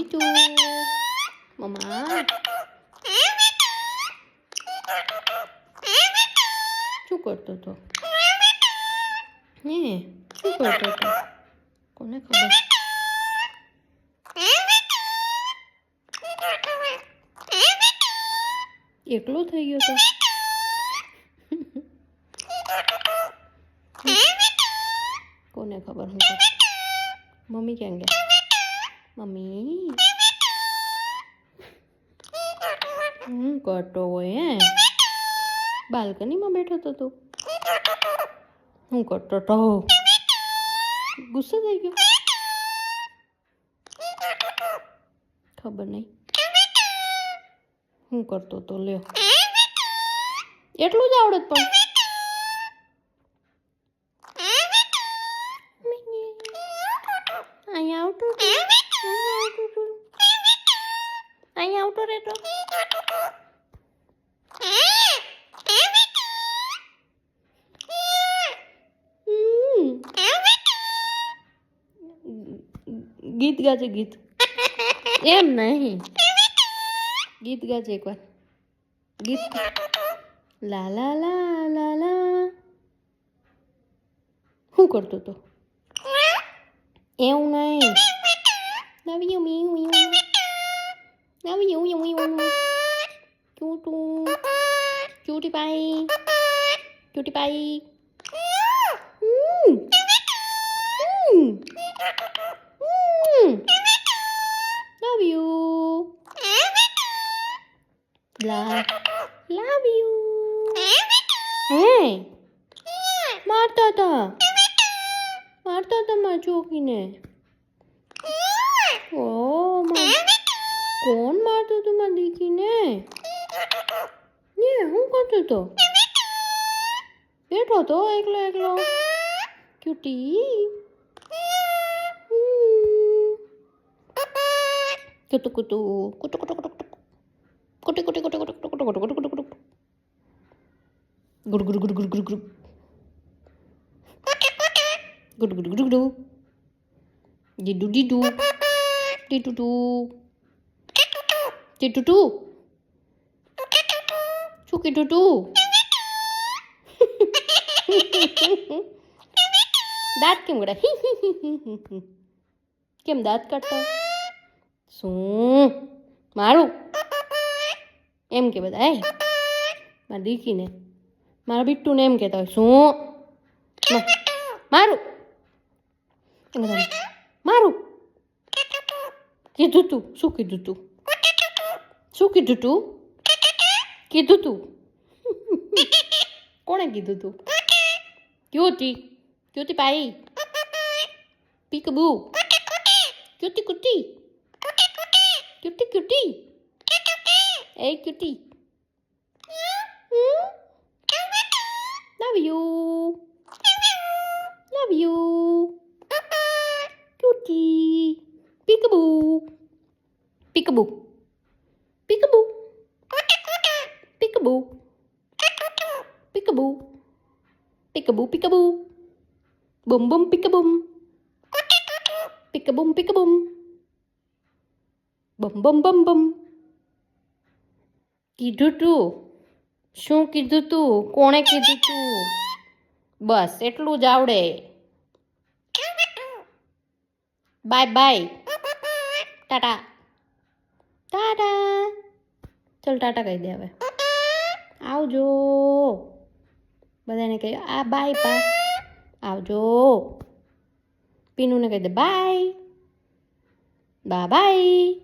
બીટુ મમ્મા શું કરતો હતો હે શું કરતો હતો કોને ખબર એકલો થઈ ગયો તો કોને ખબર હું મમ્મી ક્યાં ગયા મમ્મી હું કરતો હોય હે બાલ્કનીમાં બેઠો તો તું હું કરતો તો ગુસ્સો થઈ ગયો ખબર નહીં હું કરતો તો લ્યો એટલું જ આવડત પણ અહીંયા આવતો અહીંયા આવતો રહેતો ગીત ગાજે ગીત એમ નહીં ગીત ગાજે એકવાર ગીત લા લા લા લા લા શું કરતો તો એવું નહીં નવી મી નવી ચૂટું ચૂટી પાઈ love you love you hey મારતા હતા મારા ચોકીને ઓ કોણ મારતો હતો મારી દીકરીને ને હું કરતો હતો બેઠો તો એકલો cutie kutu kutu kutu kutu kutu kutu kutu kutu kutu kutu kutu kutu kutu kutu kutu gudu gudu gudu gudu gudu gudu gudu gudu gudu gudu didu didu didu didu didu cuki dudu દાંત કેમ કાઢા કેમ દાંત કાઢતા શું મારું એમ કે બધા એ મારી દીકરીને મારા બિટ્ટુને એમ કહેતા હોય શું મારું મારું કીધું તું શું કીધું તું કીધું તું કોણે કીધું તું cutie pi પીકબુ cutie hey cutie love you cutie peekaboo boom boom peekaboom બમ બમ બમ બમ કીધું તું શું કીધું તું કોણે કીધું તું બસ એટલું જ આવડે બાય બાય ટાટા ચલ ટાટા કહી દે હવે આવજો બધાને કહી આ બાય પા આવજો પીનુને કહી દે બાય બાય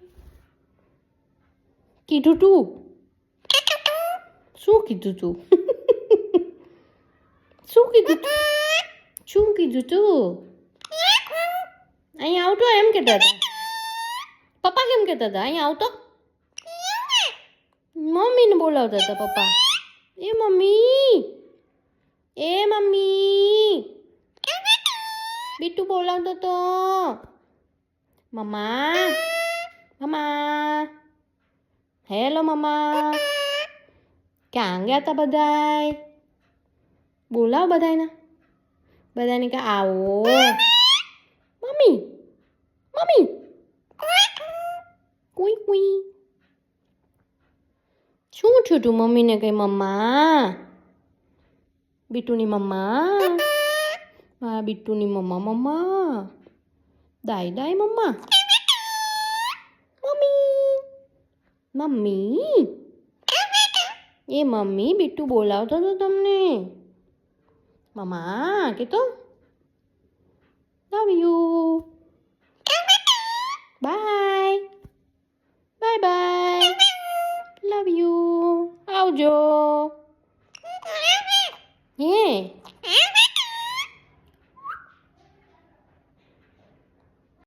કીધું તું શું કીધું તું અહીંયા આવતો એમ કહેતા હતા પપ્પા કેમ કહેતા હતા અહીંયા આવતો મમ્મીને બોલાવતા હતા પપ્પા એ મમ્મી બીટુ બોલાવતો તો મમ્મા હેલો મમ્મા ક્યાં ગયા હતા બધાય બોલાવ બધાને કે આવો મમ્મી છૂટું મમ્મીને કહે મમ્મા. બીટુની મમ્મા. હા બીટુની મમ્મા મમ્મા. દાય દાય મમ્મા. મમ્મી મમ્મી. એ મમ્મી બીટુ બોલાવતો હતો તમને. મમ્મા કીધો. Love you. Bye bye bye. Love you. આવજો.